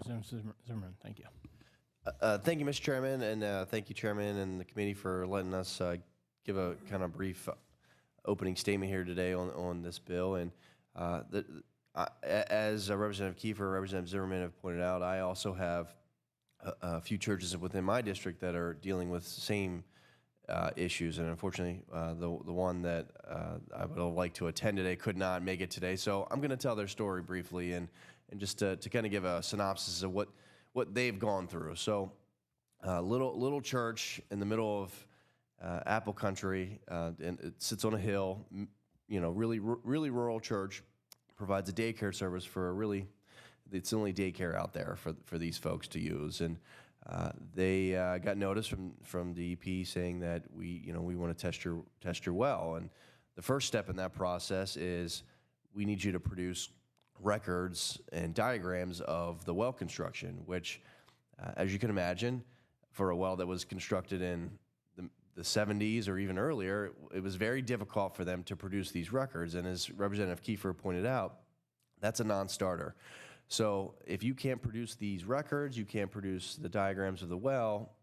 Representative Zimmerman, thank you. Thank you, Mr. Chairman, and thank you, Chairman, and the committee for letting us give a kind of brief opening statement here today on this bill. And as Representative Kiefer and Representative Zimmerman have pointed out, I also have a few churches within my district that are dealing with the same issues, and unfortunately, the one that I would have liked to attend today could not make it today. So I'm going to tell their story briefly and just to kind of give a synopsis of what they've gone through. So, little church in the middle of Apple Country, and it sits on a hill. Really rural church, provides a daycare service for it's the only daycare out there for these folks to use. And they got notice from DEP saying that we want to test your well. And the first step in that process is we need you to produce records and diagrams of the well construction, which, as you can imagine, for a well that was constructed in the 70s or even earlier, it was very difficult for them to produce these records. And as Representative Kiefer pointed out, that's a non-starter. So if you can't produce these records, you can't produce the diagrams of the well,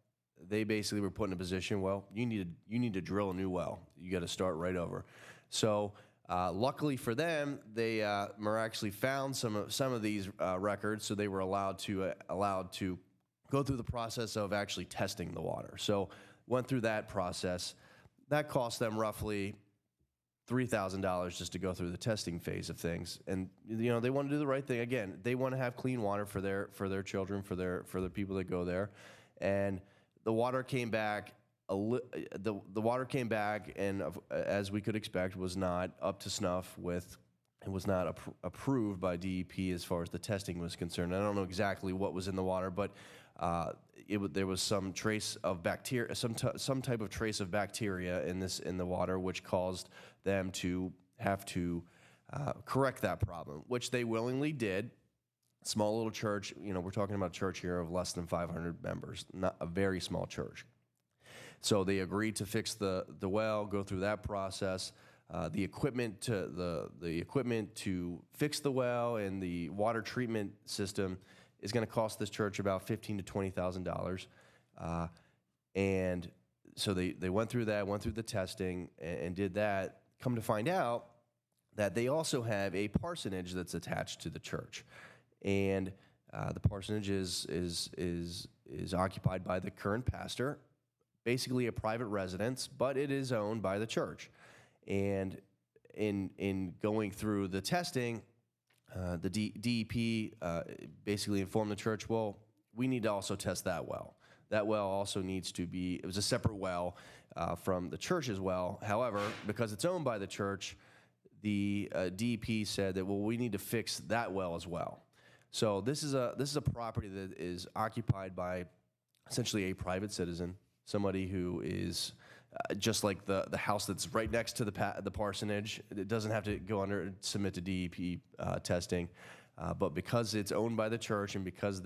they basically were put in a position, well, you need to drill a new well. You got to start right over. So luckily for them, they miraculously found some of these records, so they were allowed to go through the process of actually testing the water. So went through that process. That cost them roughly $3,000 just to go through the testing phase of things. And they want to do the right thing. Again, they want to have clean water for their children, for the people that go there. And the water came back. The water came back, and as we could expect, was not up to snuff with. It was not approved by DEP as far as the testing was concerned. I don't know exactly what was in the water, but there was some trace of bacteria, some type of trace of bacteria in the water, which caused them to have to correct that problem, which they willingly did. Small little church, we're talking about a church here of less than 500 members, not a very small church. So they agreed to fix the well, go through that process. The equipment to fix the well and the water treatment system is going to cost this church about $15,000 to $20,000. And so they went through that, went through the testing, and did that. Come to find out that they also have a parsonage that's attached to the church, and the parsonage is occupied by the current pastor, basically a private residence, but it is owned by the church. And in going through the testing, the DEP basically informed the church, well, we need to also test that well. That well also needs to be, it was a separate well from the church's well. However, because it's owned by the church, the DEP said that, well, we need to fix that well as well. So this is a property that is occupied by essentially a private citizen, somebody who is just like the house that's right next to the parsonage. It doesn't have to go submit to DEP testing, but because it's owned by the church and because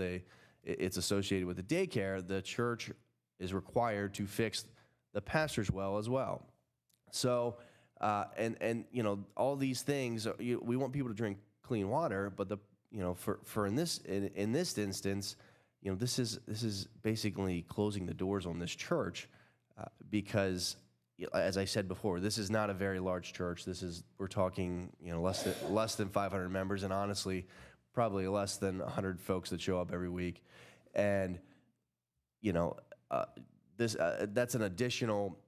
it's associated with the daycare, the church is required to fix the pastor's well as well. So and all these things, we want people to drink clean water, but for in this instance, this is basically closing the doors on this church. Because, as I said before, this is not a very large church. We're talking, less than 500 members, and honestly, probably less than 100 folks that show up every week. And that's an additional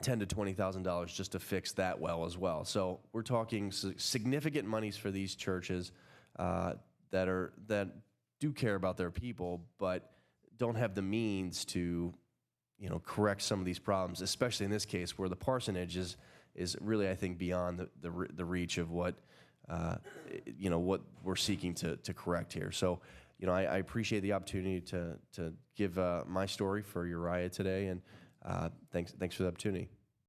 $10,000 to $20,000 just to fix that well as well. So we're talking significant monies for these churches that do care about their people, but don't have the means to correct some of these problems, especially in this case where the parsonage is really, I think, beyond the reach of what what we're seeking to correct here. So, I appreciate the opportunity to give my story for Uriah today, and thanks for the opportunity.